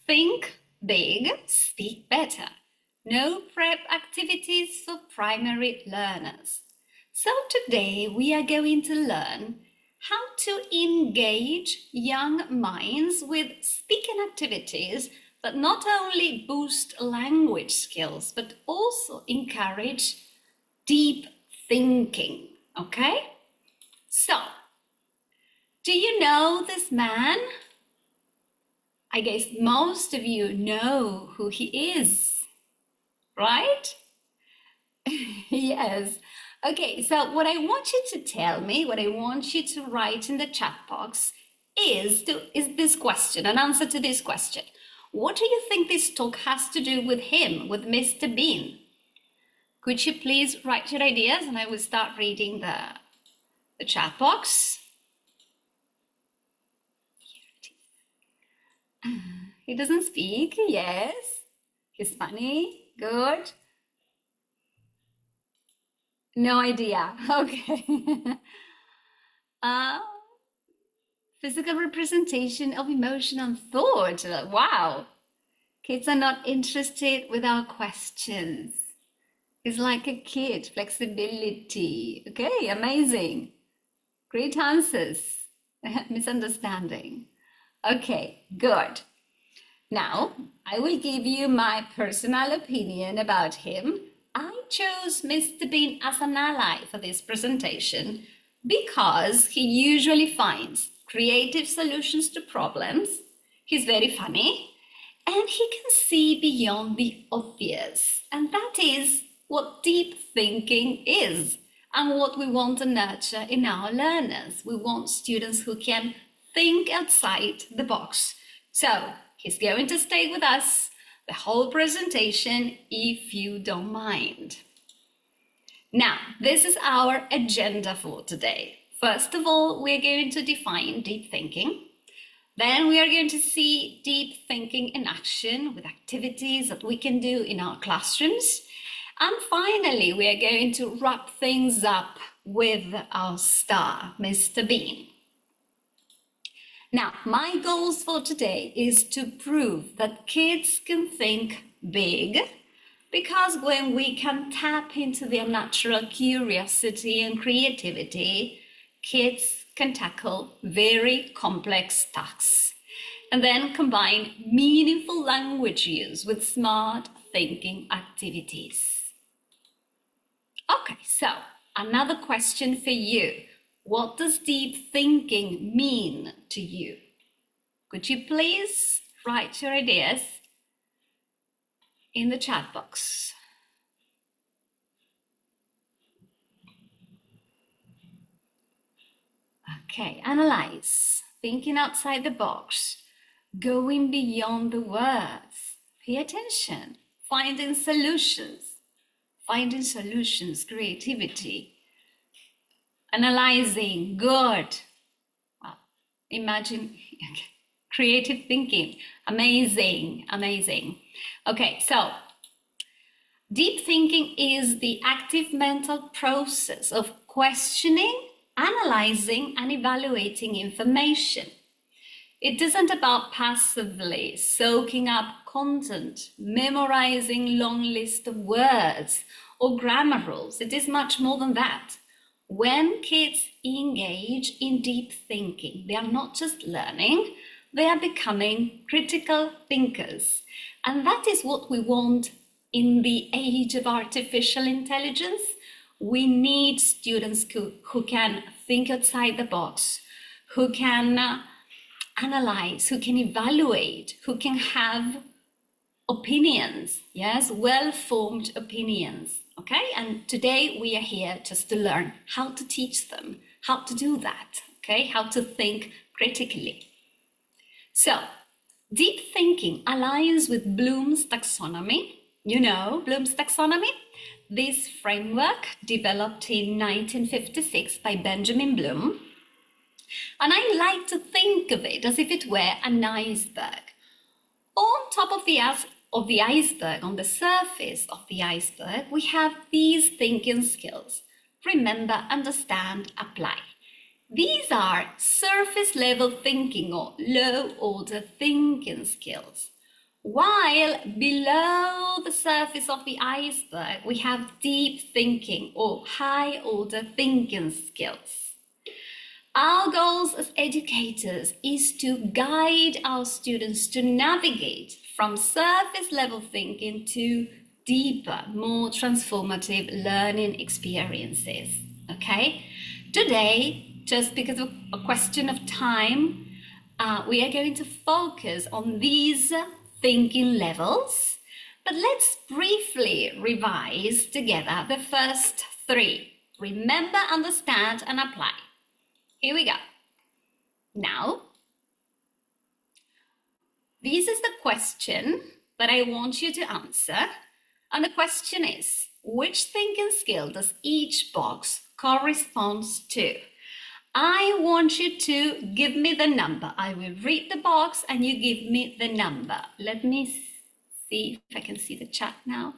Think big, speak better. No prep activities for primary learners. So today we are going to learn how to engage young minds with speaking activities that not only boost language skills, but also encourage deep thinking, okay? So, do you know this man? I guess most of you know who he is, right? Yes. Okay, so what I want you to tell me, what I want you to write in the chat box is this question, an answer to this question. What do you think this talk has to do with him, with Mr. Bean? Could you please write your ideas and I will start reading the chat box. He doesn't speak, yes. He's funny, good. No idea, okay. Physical representation of emotion and thought, wow. Kids are not interested with our questions. He's like a kid, flexibility, okay, amazing. Great answers, misunderstanding. Okay, good. Now, I will give you my personal opinion about him. I chose Mr. Bean as an ally for this presentation because he usually finds creative solutions to problems. He's very funny and he can see beyond the obvious. And that is what deep thinking is and what we want to nurture in our learners. We want students who can think outside the box. So he's going to stay with us the whole presentation if you don't mind. Now, this is our agenda for today. First of all, we're going to define deep thinking. Then we are going to see deep thinking in action with activities that we can do in our classrooms. And finally, we are going to wrap things up with our star, Mr. Bean. Now, my goals for today is to prove that kids can think big, because when we can tap into their natural curiosity and creativity, kids can tackle very complex tasks and then combine meaningful language use with smart thinking activities. Okay, so another question for you. What does deep thinking mean to you? Could you please write your ideas in the chat box? Okay, analyze, thinking outside the box, going beyond the words, pay attention, finding solutions, creativity. Analyzing, good. Well, imagine creative thinking, amazing, amazing. Okay, so deep thinking is the active mental process of questioning, analyzing, and evaluating information. It isn't about passively soaking up content, memorizing long lists of words or grammar rules. It is much more than that. When kids engage in deep thinking, they are not just learning, they are becoming critical thinkers. And that is what we want in the age of artificial intelligence. We need students who can think outside the box, who can analyze, who can evaluate, who can have opinions, yes, well-formed opinions. Okay, and today we are here just to learn how to teach them, how to do that, okay, how to think critically. So, deep thinking aligns with Bloom's taxonomy. You know Bloom's taxonomy? This framework developed in 1956 by Benjamin Bloom. And I like to think of it as if it were an iceberg. On top of the iceberg, on the surface of the iceberg, we have these thinking skills. Remember, understand, apply. These are surface level thinking or low order thinking skills. While below the surface of the iceberg, we have deep thinking or high order thinking skills. Our goals as educators is to guide our students to navigate from surface level thinking to deeper, more transformative learning experiences. Okay? Today, just because of a question of time, we are going to focus on these thinking levels, but let's briefly revise together the first three. Remember, understand, and apply. Here we go. Now, this is the question that I want you to answer. And the question is, which thinking skill does each box correspond to? I want you to give me the number. I will read the box and you give me the number. Let me see if I can see the chat now.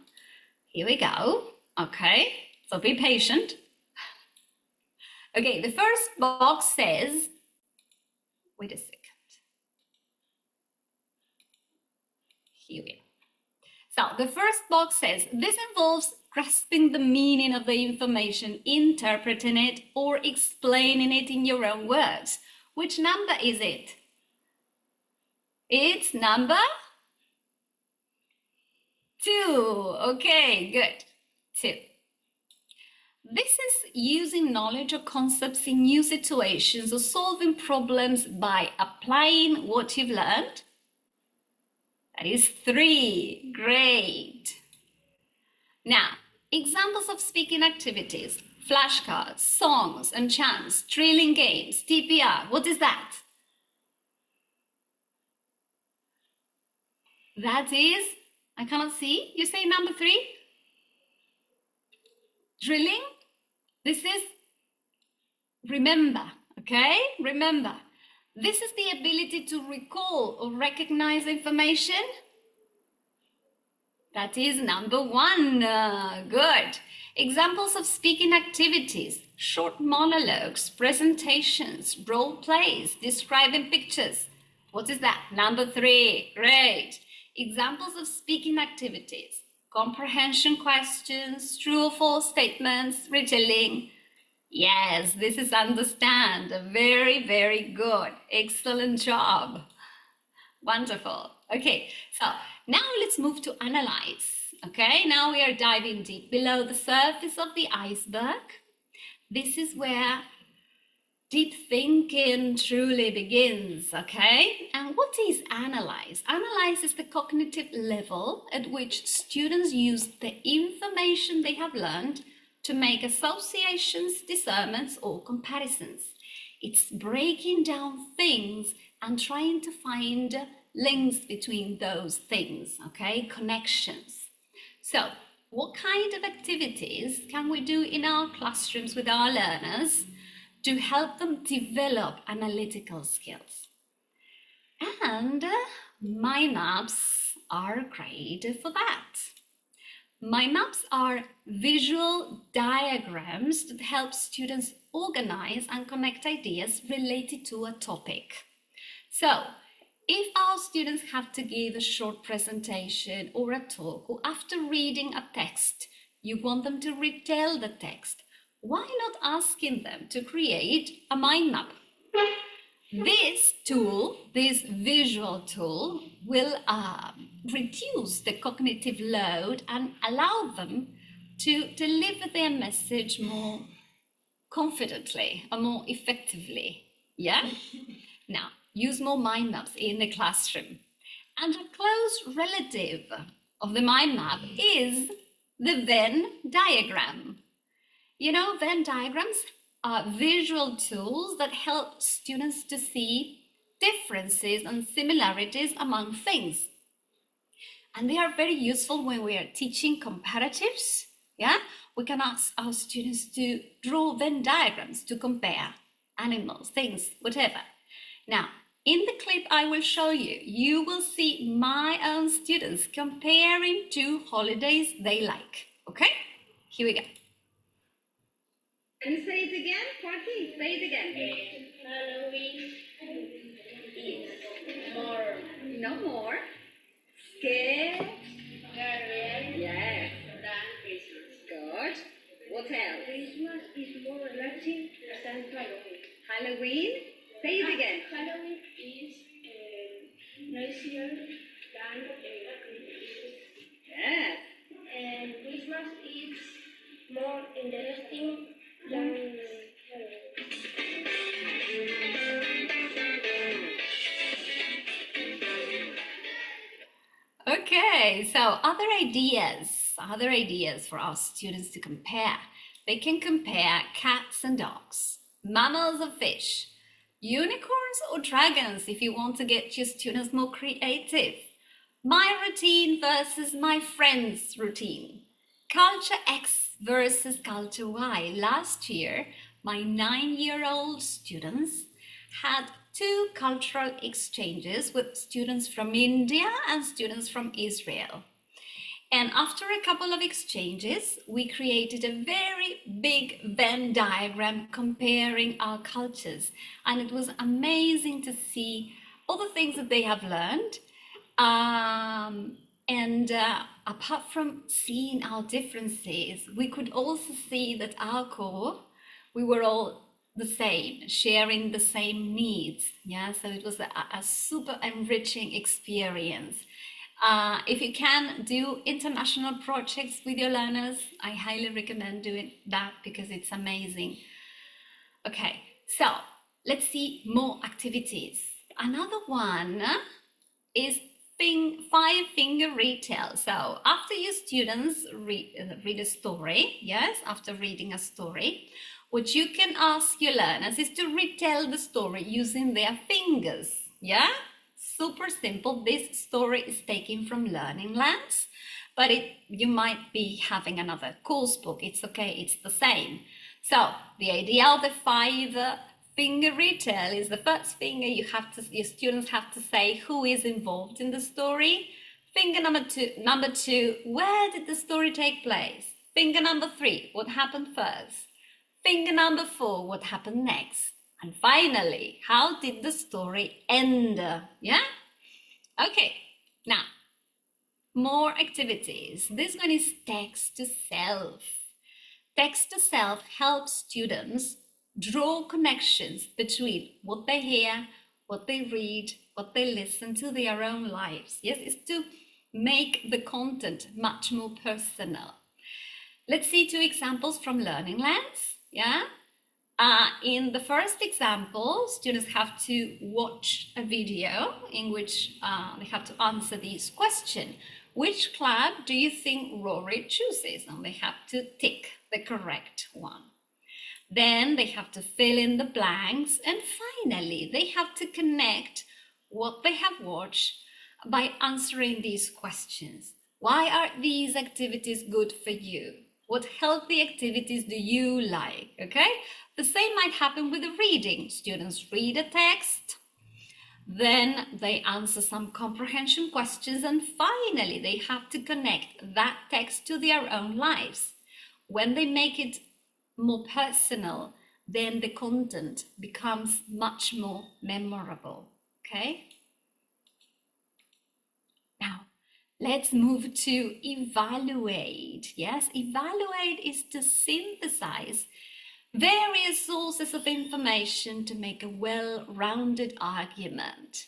Here we go. Okay, so be patient. Okay, the first box says, wait a second. Here we are. So the first box says, this involves grasping the meaning of the information, interpreting it, or explaining it in your own words. Which number is it? It's number 2. Okay, good. 2. This is using knowledge or concepts in new situations or solving problems by applying what you've learned. That is 3. Great. Now, examples of speaking activities, flashcards, songs and chants, drilling games, TPR. What is that? That is, I cannot see. You say number 3? Drilling. This is remember, okay? Remember. This is the ability to recall or recognize information. That is number 1. Good. Examples of speaking activities, short monologues, presentations, role plays, describing pictures. What is that? Number 3. Great. Examples of speaking activities, comprehension questions, true or false statements, retelling. Yes, this is understand. Very, very good. Excellent job. Wonderful. Okay, so now let's move to analyze. Okay, now we are diving deep below the surface of the iceberg. This is where deep thinking truly begins, okay? And what is analyze? Analyze is the cognitive level at which students use the information they have learned to make associations, discernments, or comparisons. It's breaking down things and trying to find links between those things, okay? Connections. So, what kind of activities can we do in our classrooms with our learners to help them develop analytical skills? And mind maps are great for that. Mind maps are visual diagrams that help students organize and connect ideas related to a topic. So, if our students have to give a short presentation or a talk, or after reading a text, you want them to retell the text, why not asking them to create a mind map? This tool, this visual tool, will reduce the cognitive load and allow them to deliver their message more confidently or more effectively. Yeah? Now, use more mind maps in the classroom. And a close relative of the mind map is the Venn diagram. You know, Venn diagrams are visual tools that help students to see differences and similarities among things. And they are very useful when we are teaching comparatives. Yeah, we can ask our students to draw Venn diagrams to compare animals, things, whatever. Now, in the clip I will show you, you will see my own students comparing two holidays they like. Okay, here we go. Can you say it again, Parky? Say it again. Halloween is more. No more. Say it again. Halloween is noisier than Yes. and Christmas is more interesting than Okay, so other ideas for our students to compare. They can compare cats and dogs, mammals or fish, unicorns or dragons if you want to get your students more creative. My routine versus my friend's routine. Culture X versus culture Y. Last year, my 9-year-old students had 2 cultural exchanges with students from India and students from Israel. And after a couple of exchanges, we created a very big Venn diagram comparing our cultures. And it was amazing to see all the things that they have learned. Apart from seeing our differences, we could also see that our core, we were all the same, sharing the same needs. Yeah, so it was a super enriching experience. If you can do international projects with your learners, I highly recommend doing that because it's amazing. Okay, so let's see more activities. Another one is 5-finger retell. So after your students read a story, yes, after reading a story, what you can ask your learners is to retell the story using their fingers. Yeah, super simple. This story is taken from Learning Lands, but you might be having another course book. It's okay, it's the same. So the idea of the 5-finger retell is the first finger your students have to say who is involved in the story. Finger number two, where did the story take place? Finger number 3, what happened first? Finger number 4, what happened next? And finally, how did the story end? Yeah? Okay, now, more activities. This one is text to self. Text to self helps students draw connections between what they hear, what they read, what they listen to their own lives. Yes, it's to make the content much more personal. Let's see 2 examples from Learning Lands. Yeah. In the first example, students have to watch a video in which they have to answer this question. Which club do you think Rory chooses? And they have to tick the correct one. Then they have to fill in the blanks. And finally, they have to connect what they have watched by answering these questions. Why are these activities good for you? What healthy activities do you like? Okay, the same might happen with the reading. Students read a text, then they answer some comprehension questions, and finally they have to connect that text to their own lives. When they make it more personal, then the content becomes much more memorable. Okay, now let's move to evaluate. Yes, evaluate is to synthesize various sources of information to make a well-rounded argument.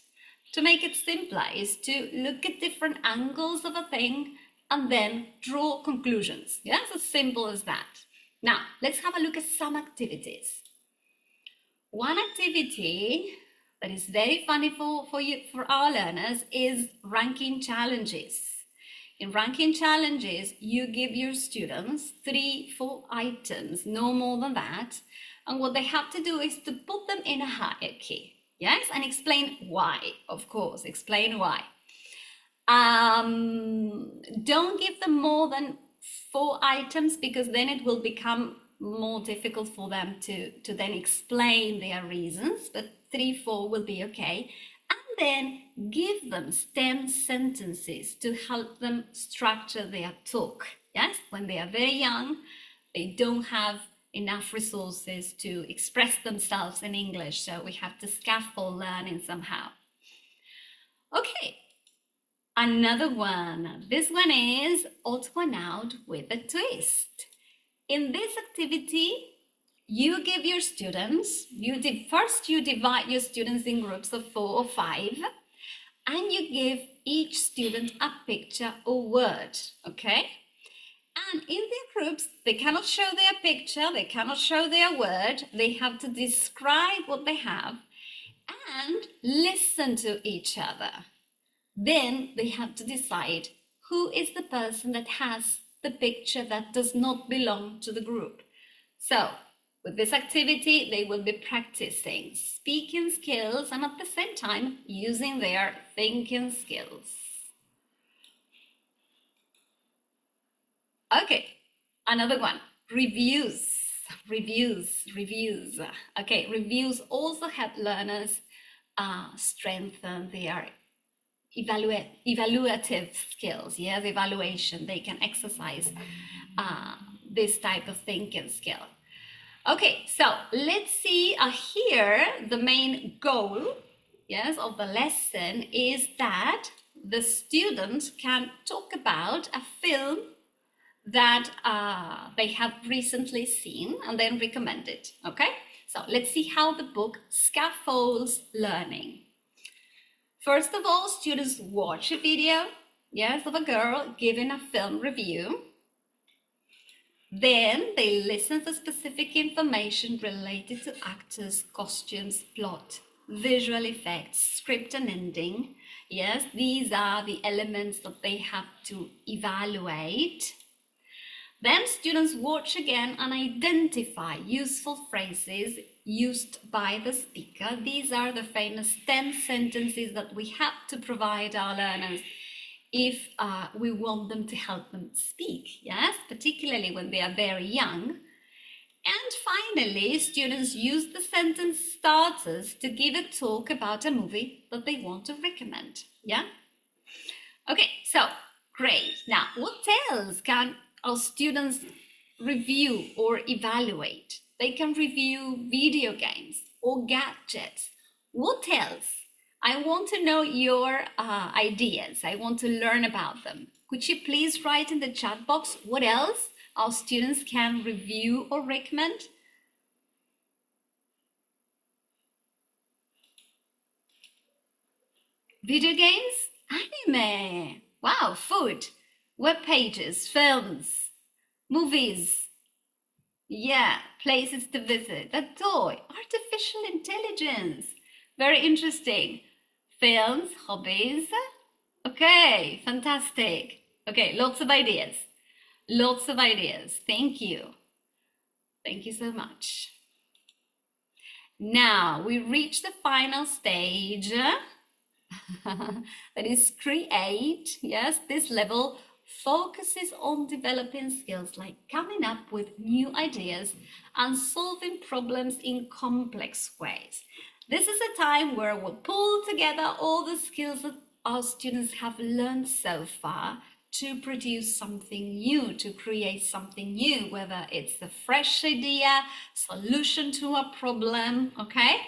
To make it simpler is to look at different angles of a thing and then draw conclusions. Yes, as simple as that. Now, let's have a look at some activities. One activity that is very funny for our learners is ranking challenges. In ranking challenges, you give your students 3-4 items, no more than that. And what they have to do is to put them in a hierarchy. Yes, and explain why, of course, explain why. Don't give them more than 4 items because then it will become more difficult for them to then explain their reasons, but 3-4 will be okay. And then give them STEM sentences to help them structure their talk. Yes, when they are very young, they don't have enough resources to express themselves in English, so we have to scaffold learning somehow. Okay, another one. This one is odd one out with a twist. In this activity, you give your students, first you divide your students in groups of 4 or 5, and you give each student a picture or word, okay? And in their groups, they cannot show their picture, they cannot show their word, they have to describe what they have and listen to each other. Then they have to decide who is the person that has the picture that does not belong to the group. So with this activity, they will be practicing speaking skills and at the same time using their thinking skills. Okay, another one, reviews. Okay, reviews also help learners strengthen their evaluative skills. Yes, evaluation, they can exercise this type of thinking skill. Okay, so let's see here the main goal, yes, of the lesson is that the students can talk about a film that they have recently seen and then recommend it, okay? So let's see how the book scaffolds learning. First of all, students watch a video, yes, of a girl giving a film review. Then they listen to specific information related to actors, costumes, plot, visual effects, script and ending. Yes, these are the elements that they have to evaluate. Then students watch again and identify useful phrases used by the speaker. These are the famous 10 sentences that we have to provide our learners if we want them to help them speak, yes, particularly when they are very young. And finally, students use the sentence starters to give a talk about a movie that they want to recommend, yeah? Okay, so great. Now, what else can our students review or evaluate? They can review video games or gadgets. What else? I want to know your ideas. I want to learn about them. Could you please write in the chat box what else our students can review or recommend? Video games? Anime? Wow, food, web pages, films, movies. Yeah, places to visit, a toy, artificial intelligence. Very interesting. Films, hobbies. Okay, fantastic. Okay, lots of ideas. Lots of ideas. Thank you. Thank you so much. Now we reach the final stage. That is create. Yes, this level focuses on developing skills like coming up with new ideas and solving problems in complex ways. This is a time where we'll pull together all the skills that our students have learned so far to produce something new, to create something new, whether it's a fresh idea, solution to a problem, okay?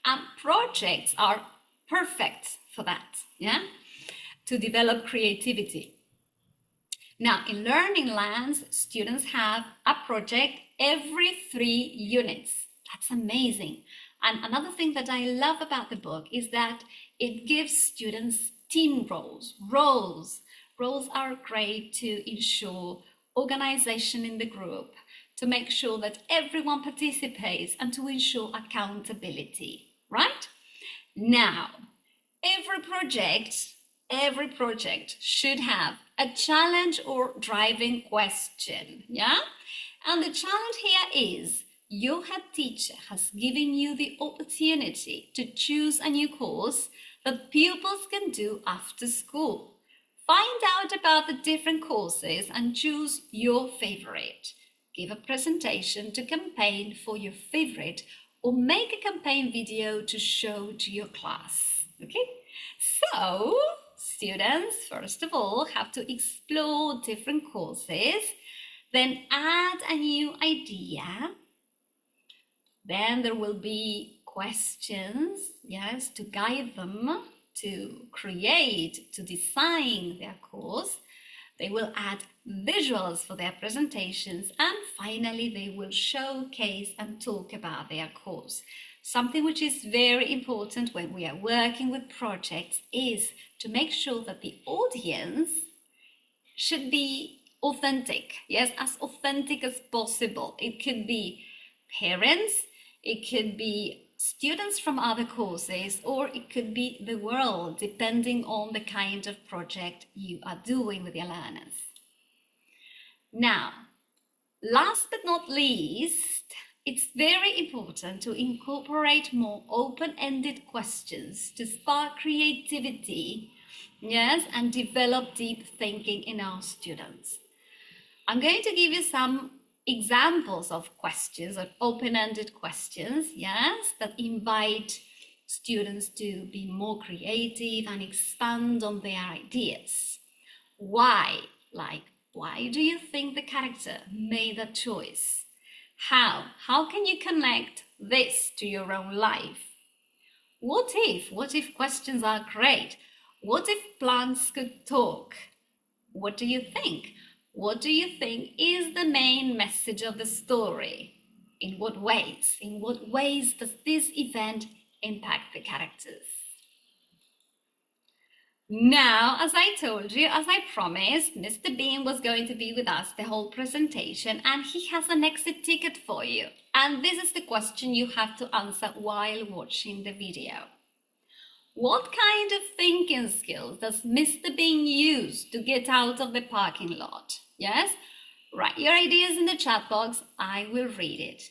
And projects are perfect for that, yeah? To develop creativity. Now, in Learning Lands, students have a project every 3 units. That's amazing. And another thing that I love about the book is that it gives students team roles. Roles are great to ensure organization in the group, to make sure that everyone participates and to ensure accountability, right? Now, every project should have a challenge or driving question, yeah? And the challenge here is your head teacher has given you the opportunity to choose a new course that pupils can do after school. Find out about the different courses and choose your favorite. Give a presentation to campaign for your favorite or make a campaign video to show to your class, okay? So, students, first of all, have to explore different courses, then add a new idea. Then there will be questions, yes, to guide them to create, to design their course. They will add visuals for their presentations, and finally they will showcase and talk about their course. Something which is very important when we are working with projects is to make sure that the audience should be authentic, yes, as authentic as possible. It could be parents, it could be students from other courses, or it could be the world, depending on the kind of project you are doing with your learners. Now, last but not least, it's very important to incorporate more open-ended questions to spark creativity, yes, and develop deep thinking in our students. I'm going to give you some examples of questions, of open-ended questions, yes, that invite students to be more creative and expand on their ideas. Why? Like, why do you think the character made that choice? How? How can you connect this to your own life? What if? What if questions are great? What if plants could talk? What do you think? What do you think is the main message of the story? In what ways? In what ways does this event impact the characters? Now, as I told you, as I promised, Mr. Bean was going to be with us the whole presentation, and he has an exit ticket for you. And this is the question you have to answer while watching the video. What kind of thinking skills does Mr. Bean use to get out of the parking lot? Yes? Write your ideas in the chat box. I will read it.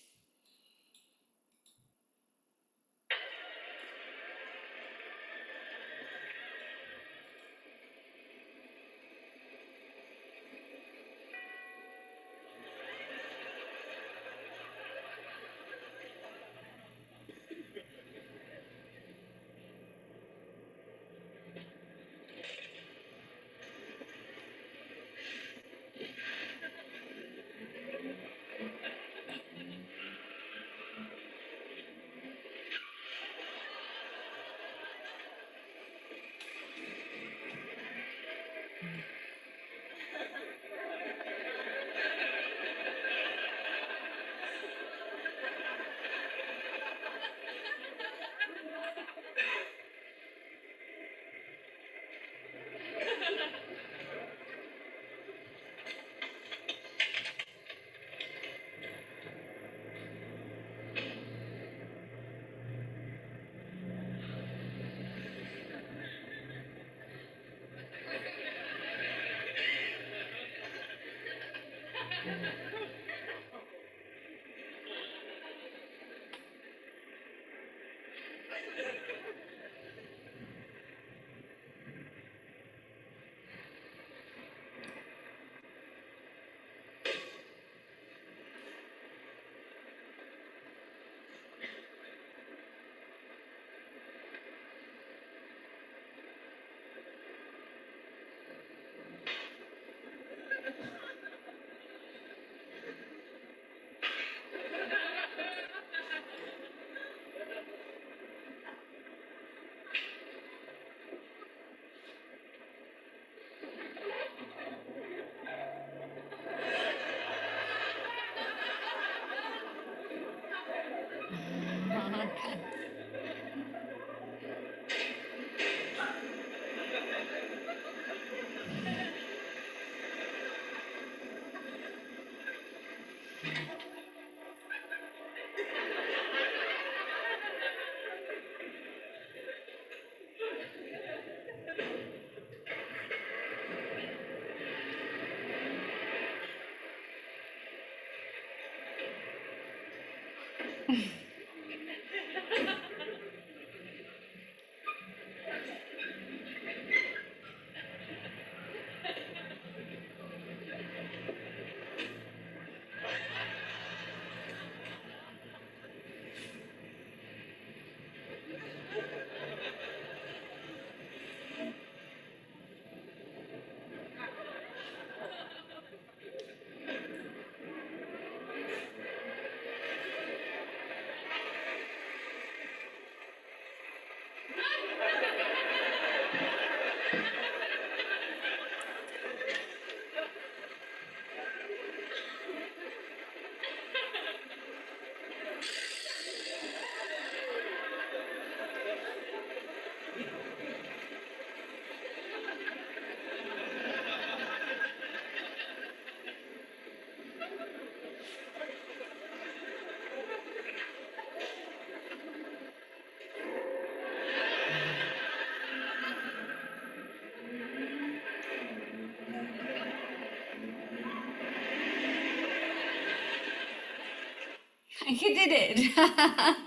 You did it.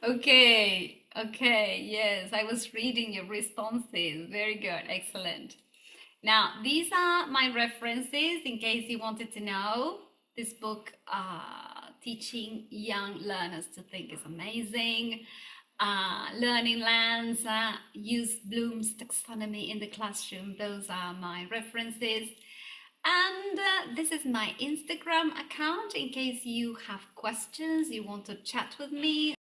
Okay, okay, yes, I was reading your responses. Very good, excellent. Now, these are my references in case you wanted to know. This book, Teaching Young Learners to Think, is amazing. Learning Lands, use Bloom's taxonomy in the classroom. Those are my references. And this is my Instagram account in case you have questions, you want to chat with me,